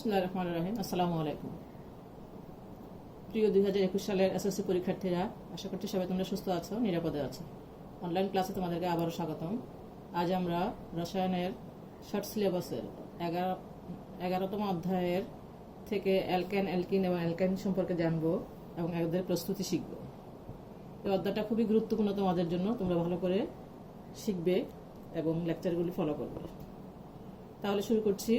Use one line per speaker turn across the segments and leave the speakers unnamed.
বিসমিল্লাহির রহমানির রহিম। আসসালামু আলাইকুম। প্রিয় 2021 সালের এসএসসি পরীক্ষার্থীরা, আশা করছি সবাই তোমরা সুস্থ আছো, নিরাপদে আছো। অনলাইন ক্লাসে তোমাদেরকে আবারও স্বাগতম। আজ আমরা রসায়নের শর্ট সিলেবাসের 11তম অধ্যায়ের থেকে অ্যালকেন, অ্যালকিন এবং অ্যালকাইন সম্পর্কে জানবো এবং এদের প্রস্তুতি শিখব। এই অধ্যায়টা খুবই গুরুত্বপূর্ণ তোমাদের জন্য, তোমরা ভালো করে শিখবে এবং লেকচারগুলি ফলো করবে। তাহলে শুরু করছি।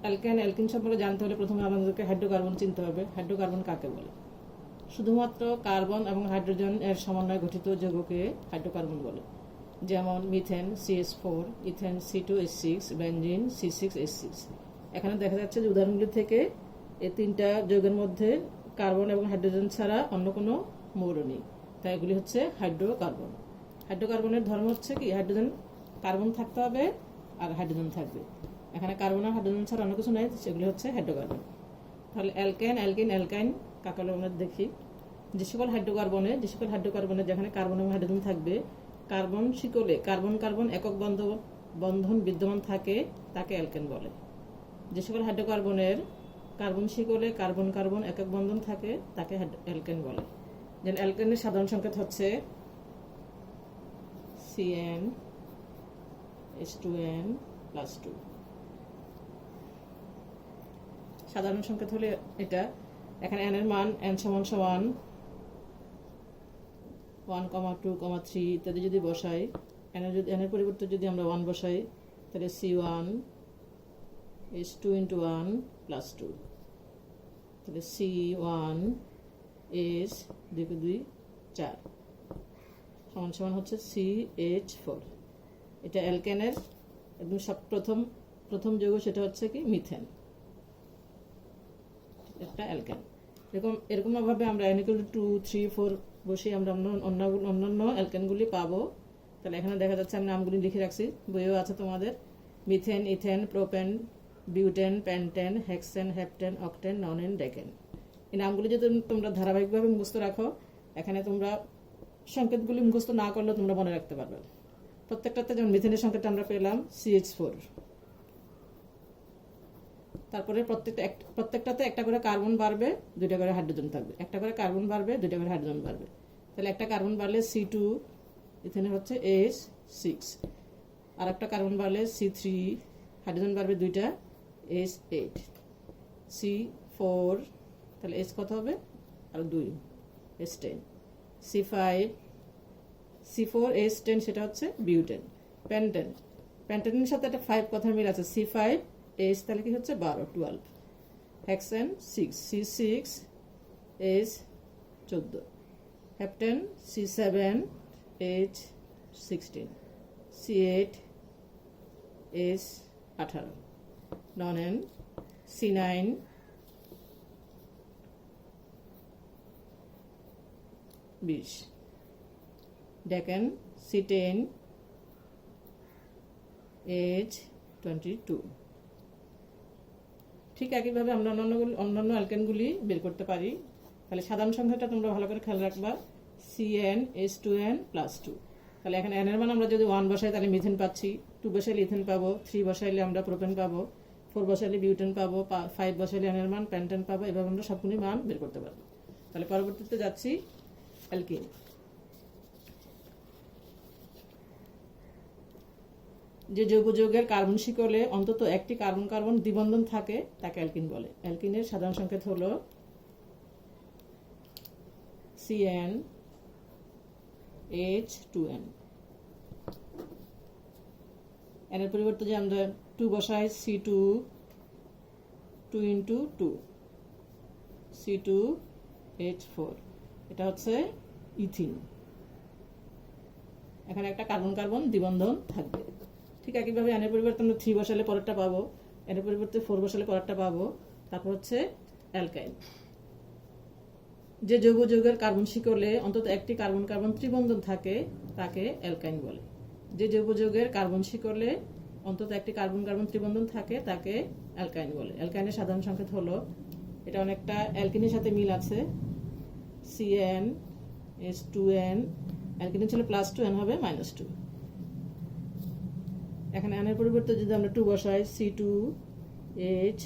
অ্যালকেন, অ্যালকিন সম্পর্কে জানতে হলে প্রথমে আমাদেরকে হাইড্রোকার্বন চিনতে হবে। হাইড্রোকার্বন কাকে বলে? শুধুমাত্র কার্বন এবং হাইড্রোজেন এর সমন্বয়ে গঠিত যৌগকে হাইড্রোকার্বন বলে, যেমন methane CH4, ethane C2H6, benzene C6H6। এখানে দেখা যাচ্ছে যে উদাহরণগুলি থেকে এই তিনটা যৌগের মধ্যে কার্বন এবং হাইড্রোজেন ছাড়া অন্য কোনো মৌল নেই, তাই এগুলি হচ্ছে হাইড্রোকার্বন। হাইড্রোকার্বনের ধর্ম হচ্ছে কি, হাইড্রোজেন কার্বন থাকতে হবে আর হাইড্রোজেন থাকবে। এখানে কার্বন আর হাইড্রোজেন ছাড়া অন্য কিছু নাই, সেগুলি হচ্ছে হাইড্রোকার্বন। তাহলে অ্যালকেন, অ্যালকিন, অ্যালকাইন কাকে বলে আমরা দেখি। যে সকল হাইড্রোকার্বনে যেখানে কার্বন এবং হাইড্রোজেন থাকবে, কার্বন শিকলে কার্বন কার্বন একক বন্ধন বিদ্যমান থাকে তাকে অ্যালকেন বলে। যে সকল হাইড্রোকার্বনের কার্বন শিকলে কার্বন কার্বন একক বন্ধন থাকে তাকে অ্যালকেন বলে। যেমন অ্যালকেনের সাধারণ সংকেত হচ্ছে CnH2n+2। সাধারণ সংকেত হলে এটা। এখানে n এর মান n = 1, 2, 3 ইত্যাদি যদি বসাই, n এর পরিবর্তে যদি আমরা 1 বসাই, তাহলে C1H2 × 1+2, তাহলে C1H2 4 হচ্ছে CH4। এটা অ্যালকেনের একদম প্রথম যৌগ, সেটা হচ্ছে কি মিথেন, একটা অ্যালকেন। এরকম ভাবে আমরা n = 2, 3, 4 বসে আমরা অন্যান্য অ্যালকেনগুলি পাবো। তাহলে এখানে দেখা যাচ্ছে আমি নামগুলি লিখে রাখছি, বইও আছে তোমাদের। Methane, ethane, propane, butane, pentane, hexane, heptane, octane, nonane, decane. এই নামগুলি যদি তোমরা ধারাবাহিকভাবে মুখস্থ রাখো, এখানে তোমরা সংকেতগুলি মুখস্থ না করলেও তোমরা মনে রাখতে পারবে। প্রত্যেকটাতে যেমন মিথেনের সংকেতটা আমরা পেলাম CH4। তারপরে প্রত্যেকটাতে একটা করে কার্বন বাড়বে, 2টা করে হাইড্রোজেন থাকবে। একটা করে কার্বন বাড়বে, 2টা করে হাইড্রোজেন বাড়বে। তাহলে একটা কার্বন বাড়লে C2, এখানে হচ্ছে H6। আর একটা কার্বন বাড়লে C3, হাইড্রোজেন বাড়বে 2টা, H8। C4, তাহলে H কত হবে? আর 2, H10। C4H10, সেটা হচ্ছে বিউটেন। পেন্টেনের সাথে একটা 5 কথা মিল আছে, C5H, তাহলে কি হচ্ছে 12। Hexane 6, C6H14। Heptane C7H16, C8H18। ননেন C9H20। ডেকেন C10H22। ঠিক একইভাবে আমরা অন্যান্য অ্যালকেনগুলি বের করতে পারি। তাহলে সাধারণ সংখ্যাটা তোমরা ভালো করে খেয়াল রাখবা, CnH2n+2। তাহলে এখানে n এর মান আমরা যদি 1 বসাই তাহলে মিথেন পাচ্ছি, 2 বসাইলে ইথেন পাবো, 3 বসাইলে আমরা প্রোপেন পাবো, 4 বসাইলে বিউটেন পাবো, 5 বসাইলে n এর মান পেন্টেন পাবো। এভাবে আমরা সবগুলি মান বের করতে পারবো। তাহলে পরবর্তীতে যাচ্ছি অ্যালকিন। যে যৌগের কার্বন শিকলে অন্তত একটি কার্বন কার্বন দ্বিবন্ধন থাকে তাকে অ্যালকিন বলে। অ্যালকিনের সাধারণ সংকেত হলো CnH2n। n এর পরিবর্তে যে আমরা 2 বসাই, C2 × 2, C2H4, এটা হচ্ছে ইথিন। এখানে একটা কার্বন কার্বন দ্বিবন্ধন থাকবে। ঠিক একইভাবে n এর পরিবর্তে আমরা 3 বসালে পরেরটা পাবো, n এর পরিবর্তে 4 বসালে পরেরটা পাবো। তারপর হচ্ছে অ্যালকাইন। যে যৌগের কার্বন শিকলে অন্তত একটি কার্বন কার্বন ত্রিবন্ধন থাকে তাকে অ্যালকাইন বলে। যে যৌগের কার্বন শিকলে অন্তত একটি কার্বন কার্বন ত্রিবন্ধন থাকে তাকে অ্যালকাইন বলে। অ্যালকাইনের সাধারণ সংকেত হলো, এটা অনেকটা অ্যালকিনের সাথে মিল আছে, CnH2n। অ্যালকিন ছিল +2, n হবে -2। এখানে n এর পরিবর্তে যদি আমরা 2 বসাই, C2H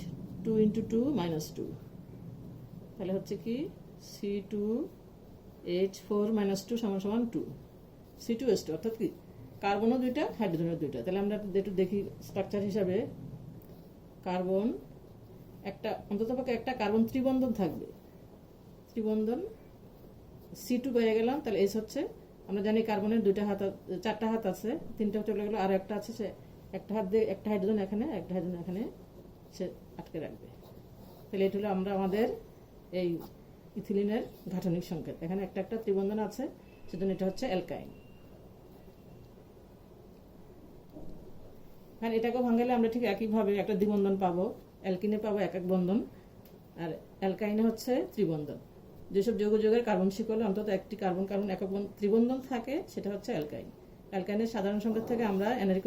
2 × 2 -2, তাহলে হচ্ছে কি C2H4 - 2 = 2, C2H2, অর্থাৎ কি কার্বনও দুইটা, হাইড্রোজেনও দুইটা। তাহলে আমরা একটু দেখি স্ট্রাকচার হিসাবে। কার্বন একটা, অন্ততপক্ষে একটা কার্বন ত্রিবন্ধন থাকবে, ত্রিবন্ধন C2 পেয়ে গেলাম। তাহলে H হচ্ছে, আমরা জানি কার্বনের দুইটা হাত, চারটা হাত আছে, তিনটা চলে গেল, আর একটা আছে, সে একটা হাত দিয়ে একটা হাইড্রোজেন এখানে, একটা হাইড্রোজেন এখানে সে আটকে রাখবে। তাহলে এটা হলো আমরা আমাদের এই ইথিলিনের গাঠনিক সংকেত। এখানে একটা একটা ত্রিবন্ধন আছে, সেজন্য এটা হচ্ছে অ্যালকাইন। হ্যাঁ, এটাকেও ভাঙালে আমরা ঠিক একইভাবে একটা দ্বিবন্ধন পাবো। অ্যালকিনে পাবো এক এক বন্ধন, আর অ্যালকাইনে হচ্ছে ত্রিবন্ধন। যেসব যৌগের কার্বন শিকলে অন্তত একটি কার্বন কার্বন একক ত্রিবন্ধন থাকে, সেটা হচ্ছে অ্যালকাইন। অ্যালকাইনের সাধারণ সংকেত থেকে আমরা n = 1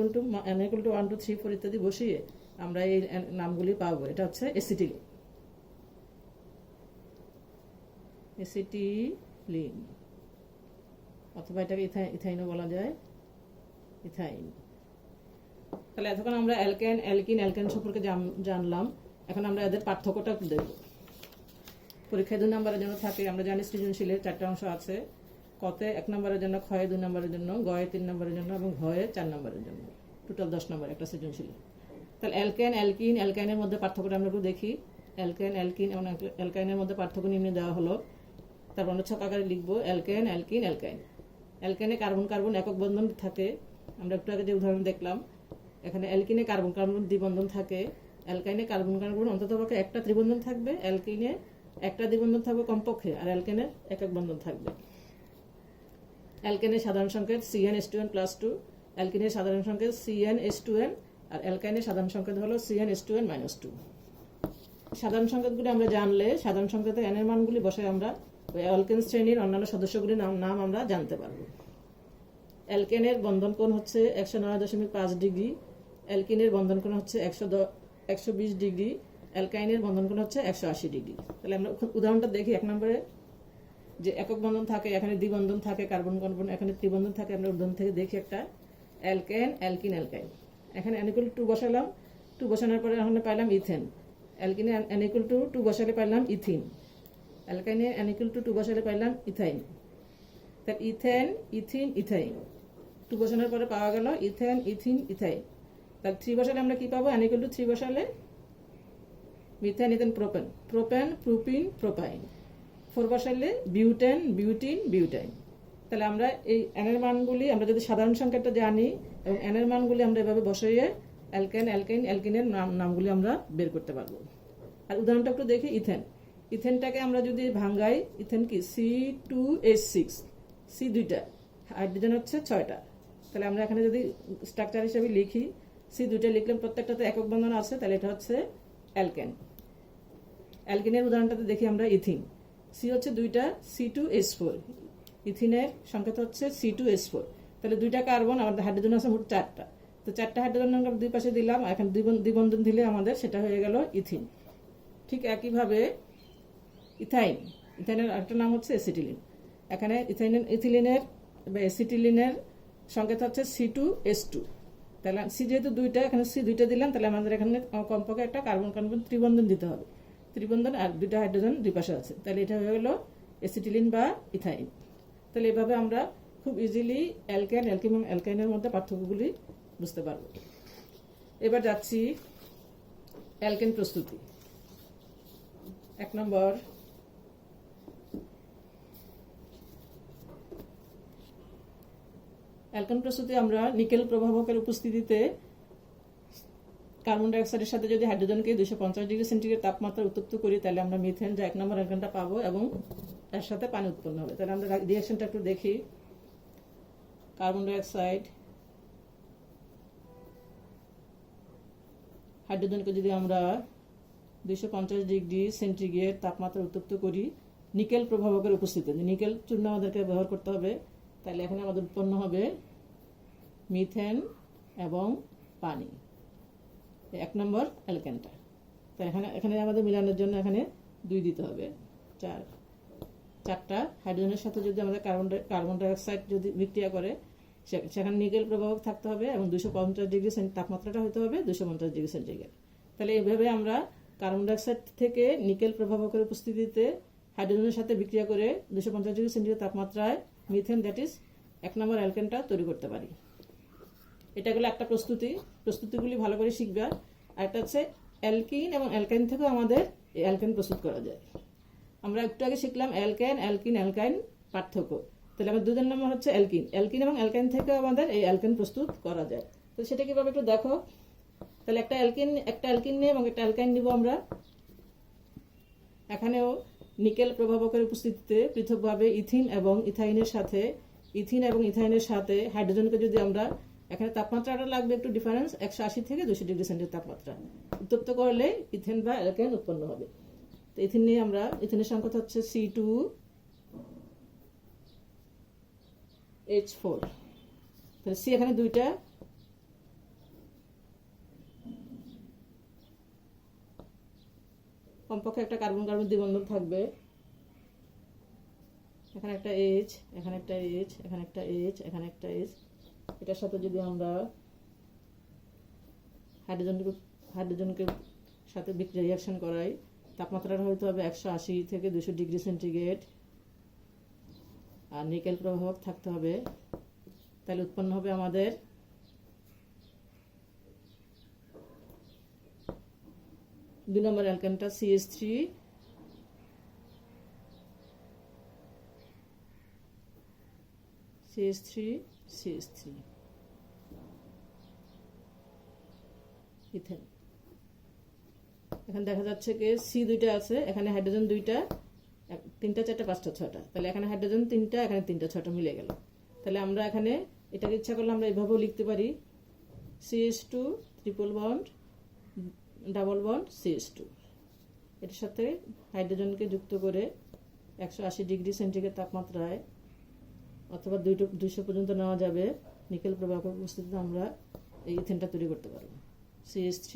2 3 4 ইত্যাদি বসিয়ে আমরা এই নামগুলি পাবো। এটা হচ্ছে এসিটিলিন, এসিটিলিন, অথবা এটাকে ইথাইনও বলা যায়, ইথাইন। তাহলে এতক্ষণ আমরা অ্যালকেন, অ্যালকিন, অ্যালকাইন সম্পর্কে জানলাম। এখন আমরা এদের পার্থক্যটা দেখব। পরীক্ষায় 2 নম্বরের জন্য থাকে, আমরা জানি সৃজনশীলের 4টা অংশ আছে। কতে 1 নম্বরের জন্য, ক্ষয়ে 2 নম্বরের জন্য, গয়ে 3 নম্বরের জন্য এবং ঘয়ে 4 নম্বরের জন্য, টোটাল 10 নম্বর একটা সৃজনশীল। তাহলে অ্যালকেন, অ্যালকিন, অ্যালকাইনের মধ্যে পার্থক্যটা আমরা একটু দেখি। অ্যালকেন, অ্যালকিন এবং অ্যালকাইনের মধ্যে পার্থক্য নিম্নে দেওয়া হলো। তারপর আমরা ছক আকারে লিখবো অ্যালকেন, অ্যালকিন, অ্যালকাইন। অ্যালকেনে কার্বন কার্বন একক বন্ধন থাকে, আমরা একটু আগে যে উদাহরণ দেখলাম। এখানে অ্যালকিনে কার্বন কার্বন দ্বিবন্ধন থাকে, অ্যালকাইনে কার্বন কার্বন অন্ততপক্ষে একটা ত্রিবন্ধন থাকবে, অ্যালকিনে একটা দ্বিবন্ধন থাকবে কমপক্ষে, আর অ্যালকেনের একক বন্ধন থাকবে। অ্যালকেনের সাধারণ সংকেত CnH2n+2, অ্যালকিনের সাধারণ সংকেত CnH2n, আর অ্যালকাইনের সাধারণ সংকেত হলো CnH2n - 2। সাধারণ সংকেতগুলি আমরা জানলে সাধারণ সংকেতের n এর মানগুলি বসে আমরা ওই অ্যালকেন শ্রেণীর অন্যান্য সদস্যগুলির নাম আমরা জানতে পারবো। অ্যালকেনের বন্ধন কোণ হচ্ছে 109.5 ডিগ্রি, অ্যালকিনের বন্ধন কোণ হচ্ছে 120 ডিগ্রি, অ্যালকাইনের বন্ধন কোণ হচ্ছে 180 ডিগ্রি। তাহলে আমরা উদাহরণটা দেখি। 1 নম্বরে যে একক বন্ধন থাকে, এখানে দ্বিবন্ধন থাকে, কার্বন কার্বন এখানে ত্রিবন্ধন থাকে। আমরা উদাহরণ থেকে দেখি একটা অ্যালকেন, অ্যালকিন, অ্যালকাইন। এখানে n = 2 বসালাম, 2 বসানোর পরে এখানে পাইলাম ইথেন। অ্যালকিনে n = 2 বসালে পাইলাম ইথিন, অ্যালকাইনে n = 2 বসালে পাইলাম ইথাইন। তাহলে ইথেন, ইথিন, ইথাইন, 2 বসানোর পরে পাওয়া গেল ইথেন, ইথিন, ইথাইন। তাহলে 3 বসালে আমরা কি পাবো? n = 3 বসালে methane, ethane, propane, propane, propene, propyne. 4 বসালে বিউটেন, বিউটিন, বিউটাইন। তাহলে আমরা এই n এর মানগুলি আমরা যদি সাধারণ সংকেতটা জানি এবং n এর মানগুলি আমরা এভাবে বসাইয়ে অ্যালকেন, অ্যালকাইন, অ্যালকিনের নামগুলি আমরা বের করতে পারবো। আর উদাহরণটা একটু দেখি। ইথেন, ইথেনটাকে আমরা যদি ভাঙাই, ইথেন কি C2H6, C 2টা, হাইড্রোজেন হচ্ছে 6টা। তাহলে আমরা এখানে যদি স্ট্রাকচার হিসেবে লিখি, C 2টা লিখলাম, প্রত্যেকটাতে একক বন্ধন আছে, তাহলে এটা হচ্ছে অ্যালকেন। অ্যালকিনের উদাহরণটাতে দেখি আমরা ইথিন, C হচ্ছে 2টা, C2H4, ইথিনের সংকেত হচ্ছে C2H4। তাহলে 2টা কার্বন, আমাদের হাইড্রোজেন আছে মোট 4টা। তো 4টা হাইড্রোজেন আমরা দুই পাশে দিলাম, এখন দ্বিবন্ধন দিলে আমাদের সেটা হয়ে গেল ইথিন। ঠিক একইভাবে ইথাইন, ইথাইনের আরেকটা নাম হচ্ছে এসিটিলিন। এখানে ইথিলিনের বা এসিটিলিনের সংকেত হচ্ছে C2H2। তাহলে C যেহেতু 2টা, এখানে C 2টা দিলাম, তাহলে আমাদের এখানে কমপক্ষে একটা কার্বন কার্বন ত্রিবন্ধন দিতে হবে, ত্রিবন্ধন, আর 2টা হাইড্রোজেন দুই পাশে আছে। তাহলে এটা হয়ে গেল এসিটিলিন বা ইথাইন। তাহলে এভাবে আমরা খুব ইজিলি অ্যালকেন, অ্যালকিন এবং অ্যালকাইনের মধ্যে পার্থক্যগুলি বুঝতে পারব। এবার যাচ্ছি অ্যালকেন প্রস্তুতি। 1 নম্বর, অ্যালকেন প্রস্তুতি আমরা নিকেল প্রভাবকের উপস্থিতিতে কার্বন ডাইঅক্সাইডের সাথে যদি হাইড্রোজেনকে 250 ডিগ্রি সেন্টিগ্রেড তাপমাত্রা উত্তপ্ত করি, তাহলে আমরা মিথেন, যা 1 নম্বর অ্যালকেনটা পাবো, এবং এর সাথে পানি উৎপন্ন হবে। তাহলে আমরা রিঅ্যাকশনটা একটু দেখি। কার্বন ডাইঅক্সাইড, হাইড্রোজেনকে যদি আমরা 250 ডিগ্রি সেন্টিগ্রেড তাপমাত্রা উত্তপ্ত করি নিকেল প্রভাবকের উপস্থিতিতে, নিকেল চূর্ণ আমাদেরকে ব্যবহার করতে হবে। তাহলে এখানে আমাদের উৎপন্ন হবে মিথেন এবং পানি, 1 নম্বর অ্যালকেনটা। তাই এখানে আমাদের মিলানোর জন্য এখানে 2 দিতে হবে। 4টা হাইড্রোজেনের সাথে যদি আমাদের কার্বন ডাইঅক্সাইড যদি বিক্রিয়া করে, সেখানে নিকেল প্রভাবক থাকতে হবে এবং 250 ডিগ্রি তাপমাত্রাটা হতে হবে 250 ডিগ্রি সেন্টিগ্রেড। তাহলে এইভাবে আমরা কার্বন ডাইঅক্সাইড থেকে নিকেল প্রভাবকের উপস্থিতিতে হাইড্রোজেনের সাথে বিক্রিয়া করে 250 ডিগ্রি সেন্টিগ্রেড তাপমাত্রায় মিথেন দ্যাট ইজ 1 নম্বর অ্যালকেনটা তৈরি করতে পারি। এটা গেলো একটা প্রস্তুতিগুলি ভালো করে শিখবে। আর একটা হচ্ছে অ্যালকিন এবং অ্যালকাইন থেকেও আমাদের এই অ্যালকেন প্রস্তুত করা যায়। আমরা একটু আগে শিখলাম অ্যালকেন, অ্যালকিন, অ্যালকাইন পার্থক্য। তাহলে আমার 2 নম্বর হচ্ছে অ্যালকিন। অ্যালকিন এবং অ্যালকাইন থেকেও আমাদের এই অ্যালকেন প্রস্তুত করা যায়। তো সেটা কিভাবে একটু দেখো। তাহলে একটা অ্যালকিন নিয়ে এবং একটা অ্যালকাইন নিব আমরা। এখানেও নিকেল প্রভাবকের উপস্থিতিতে পৃথকভাবে ইথিন এবং ইথাইনের সাথে হাইড্রোজেনকে যদি আমরা, এখানে তাপমাত্রাটা লাগবে একটু ডিফারেন্স, 180 থেকে 200 ডিগ্রি সেন্টিগ্রেড তাপমাত্রা উত্তপ্ত করলে ইথেন বা অ্যালকেন উৎপন্ন হবে। তো ইথিন নিয়ে আমরা, ইথিনের সংখ্যা হচ্ছে C2H4। তাহলে সি এখানে 2টা, কমপক্ষে একটা কার্বন কার্বন দ্বিবন্ধন থাকবে। এখানে একটা এইচ, এখানে একটা এইচ, এখানে একটা এইচ, এখানে একটা এইচ। এটার সাথে যদি আমরা হাইড্রোজনকে সাথে রিয়াকশন করাই, তাপমাত্রাটা হয়তো হবে 180 থেকে 200 ডিগ্রি সেন্টিগ্রেড। আর নিকেল প্রভাবক থাকতে হবে। তাহলে উৎপন্ন হবে আমাদের দুই নম্বর অ্যালকেনটা CH3, ইথেন। এখানে দেখা যাচ্ছে কি সি 2টা আছে, এখানে হাইড্রোজেন 2টা, 3টা 4টা 5টা 6টা। তাহলে এখানে হাইড্রোজেন 3টা, এখানে 3টা 6টা মিলে গেল। তাহলে আমরা এখানে এটাকে ইচ্ছা করলে আমরা এভাবেও লিখতে পারি CH2 triple bond double bond CH2। এটার সাথে হাইড্রোজেনকে যুক্ত করে 180 ডিগ্রি সেন্টিগ্রেড তাপমাত্রায় অথবা 200 পর্যন্ত নেওয়া যাবে। নিকেল প্রভাবকের উপস্থিতিতে আমরা এই ইথেনটা তৈরি করতে পারবো। CH3।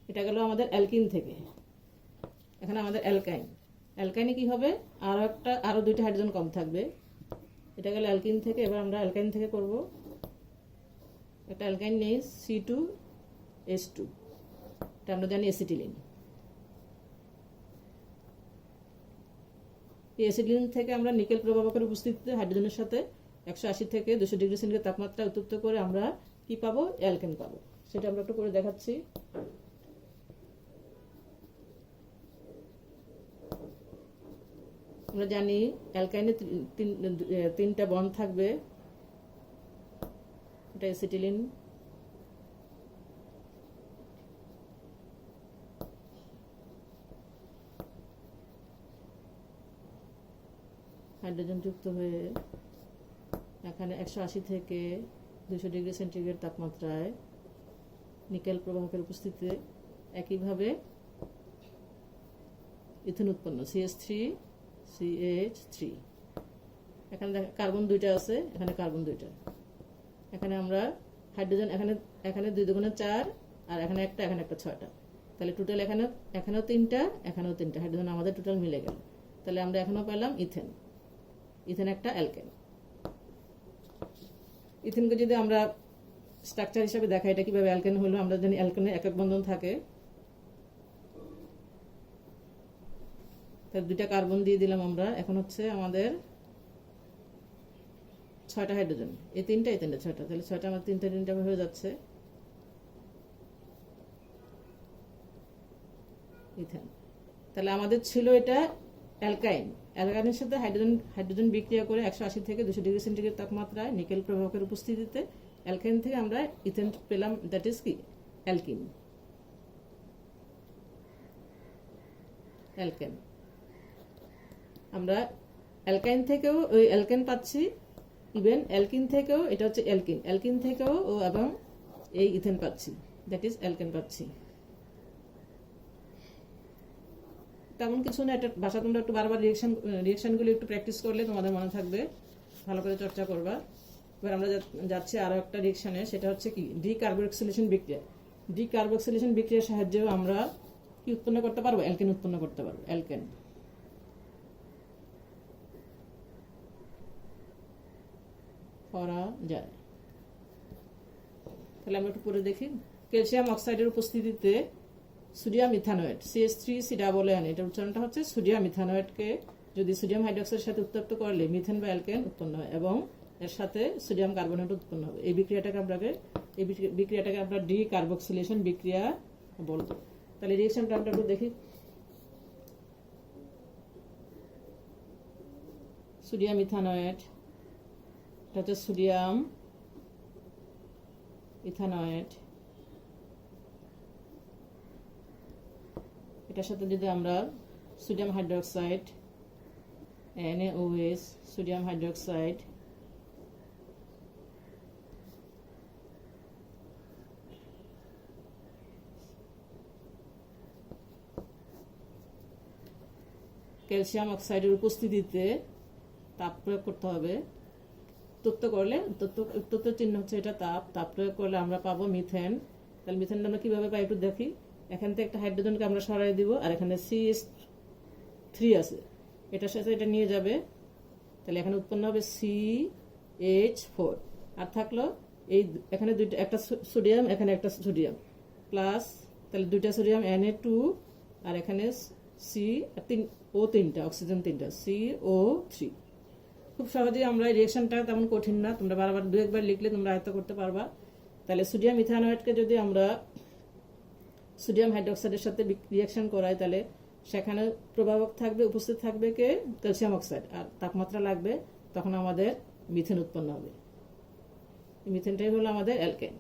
এটা গেল আমাদের অ্যালকিন থেকে। এখানে আমাদের অ্যালকাইনে কি হবে, আরো 2টা হাইড্রোজেন কম থাকবে। এটা গেল অ্যালকিন থেকে। এবার আমরা অ্যালকাইন থেকে করব। একটা অ্যালকাইন নেই C2H2, এটা আমরা জানি অ্যাসিটিলিন। এই অ্যাসিটিলিন থেকে আমরা নিকেল প্রভাবকের উপস্থিতিতে হাইড্রোজেনের সাথে 180 থেকে 200 ডিগ্রি সেন্টিগ্রেড তাপমাত্রা উত্তপ্ত করে আমরা কি পাবো, অ্যালকেন পাবো। সেটা আমরা একটু করে দেখাচ্ছি। আমরা জানি অ্যালকাইনে 3টা বন্ড থাকবে, এটা অ্যাসিটিলিন। হাইড্রোজেন যুক্ত হয়ে এখানে 180 থেকে 200 ডিগ্রি সেন্টিগ্রেড তাপমাত্রায় নিকেল প্রবাহকের উপস্থিতিতে একইভাবে ইথেন উৎপন্ন CH3CH3। এখানে কার্বন 2টা আছে, এখানে কার্বন 2টা। এখানে আমরা হাইড্রোজেন, এখানে 2 দুগুণে 4, আর এখানে একটা 6টা। তাহলে টোটাল এখানেও 3টা, এখানেও 3টা হাইড্রোজেন আমাদের টোটাল মিলে গেল। তাহলে আমরা এখানেও পেলাম ইথেন একটা অ্যালকেন। ইথেনকে যদি আমরা স্ট্রাকচার হিসেবে দেখাই, এটা কিভাবে অ্যালকেন হলো, আমরা জানি অ্যালকেনে একক বন্ধন থাকে। তার 2টা কার্বন দিয়ে দিলাম আমরা। এখন হচ্ছে আমাদের 6টা হাইড্রোজেন, এই 3টা 6টা। তাহলে 6টা আমার 3টা হয়ে যাচ্ছে ইথেন। তাহলে আমাদের ছিল এটা অ্যালকাইনের সাথে হাইড্রোজেন বিক্রিয়া করে 180 থেকে 200 ডিগ্রি সেন্টিগ্রেড তাপমাত্রায় নিকেল প্রভাবকের উপস্থিতিতে অ্যালকাইন থেকে আমরা ইথেন পেলাম, দ্যাট ইজ কি অ্যালকেন। আমরা অ্যালকাইন থেকেও ওই অ্যালকেন পাচ্ছি, ইভেন অ্যালকিন থেকেও, এটা হচ্ছে অ্যালকিন থেকেও এবং এই ইথেন পাচ্ছি, দ্যাট ইজ অ্যালকেন পাচ্ছি। তেমন কিছু না, এটা ভাষা তোমরা একটু বারবার রিয়েকশনগুলো একটু প্র্যাকটিস করলে তোমাদের মনে থাকবে, ভালো করে চর্চা করবা। এবার আমরা যাচ্ছি আরো একটা রিয়েকশনে, সেটা হচ্ছে কি ডিকার্বক্সিলেশন বিক্রিয়া। ডিকার্বক্সিলেশন বিক্রিয়ার সাহায্যেও আমরা কি উৎপন্ন করতে পারবো, অ্যালকেন উৎপন্ন করতে পারবো, অ্যালকেন। করা যায়। তাহলে আমরা একটু পরে দেখি ক্যালসিয়াম অক্সাইডের উপস্থিতিতে সোডিয়াম ইথানোয়েট CH3COON, এটার উচ্চারণটা হচ্ছে সোডিয়াম ইথানোয়েটকে যদি সোডিয়াম হাইড্রোক্সাইডের সাথে উত্তপ্ত করলে মিথেন বা অ্যালকেন উৎপন্ন হয় এবং এর সাথে সোডিয়াম কার্বনেট উৎপন্ন হবে। এই বিক্রিয়াটাকে আমরা ডি কার্বক্সিলেশন বিক্রিয়া বলবো। তাহলে রিঅ্যাকশনটা আমরা একটু দেখি। সোডিয়াম ইথানোয়েট, এটা হচ্ছে সোডিয়াম ইথানোয়েট, এটার সাথে যদি আমরা sodium hydroxide NaOH, sodium hydroxide, calcium অক্সাইডের উপস্থিতিতে তাপ প্রয়োগ করতে হবে। উত্তপ্ত করলে, উত্তপ্ত চিহ্ন হচ্ছে এটা তাপ প্রয়োগ করলে আমরা পাবো মিথেন। তাহলে মিথেনটা আমরা কিভাবে পাই একটু দেখি। এখান থেকে একটা হাইড্রোজেনকে আমরা সরাই দিব, আর এখানে CH3 আছে, এটার সাথে এটা নিয়ে যাবে, তাহলে এখানে উৎপন্ন হবে CH4, আর থাকলো এই এখানে দুইটা, একটা সোডিয়াম এখানে একটা সোডিয়াম প্লাস, তাহলে দুইটা সোডিয়াম Na2, আর এখানে তিনটা অক্সিজেন, তিনটা CO3। খুব সহজেই আমরা এই রিঅ্যাকশনটা তেমন কঠিন না, তোমরা বারবার দু একবার লিখলে তোমরা আয়ত্ত করতে পারবা। তাহলে সোডিয়াম ইথানোয়েটকে যদি আমরা সোডিয়াম হাইড্রোক্সাইডের সাথে রিঅ্যাকশন করাই, তাহলে সেখানে প্রভাবক থাকবে, উপস্থিত থাকবে কে? ক্যালসিয়াম অক্সাইড, আর তাপমাত্রা লাগবে, তখন আমাদের মিথেন উৎপন্ন হবে। মিথেনটাই হলো আমাদের অ্যালকেন।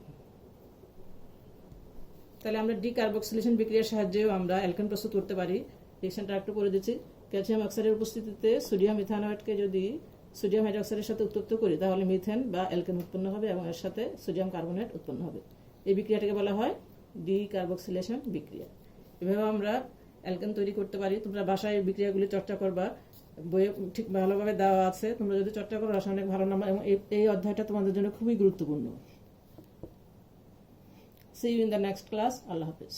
তাহলে আমরা ডিকার্বক্সিলেশন বিক্রিয়ার সাহায্যেও আমরা অ্যালকেন প্রস্তুত করতে পারি। রিঅ্যাকশনটা একটু করে দিচ্ছি। ক্যালসিয়াম অক্সাইডের উপস্থিতিতে সোডিয়াম ইথানোয়েটকে যদি সোডিয়াম হাইড্রোক্সাইডের সাথে উত্তপ্ত করি, তাহলে মিথেন বা অ্যালকেন উৎপন্ন হবে এবং এর সাথে সোডিয়াম কার্বনেট উৎপন্ন হবে। এই বিক্রিয়াটাকে বলা হয় ডিকার্বক্সিলেশন বিক্রিয়া। এভাবে আমরা অ্যালকেন তৈরি করতে পারি। তোমরা বাসায় এই বিক্রিয়াগুলি চর্চা করবা, বইয়ে ঠিক ভালোভাবে দেওয়া আছে, তোমরা যদি চর্চা করো রাসায়নিক ভালো নাম্বার, এবং এই অধ্যায়টা তোমাদের জন্য খুবই গুরুত্বপূর্ণ। See you in the next class. Allah Hafiz.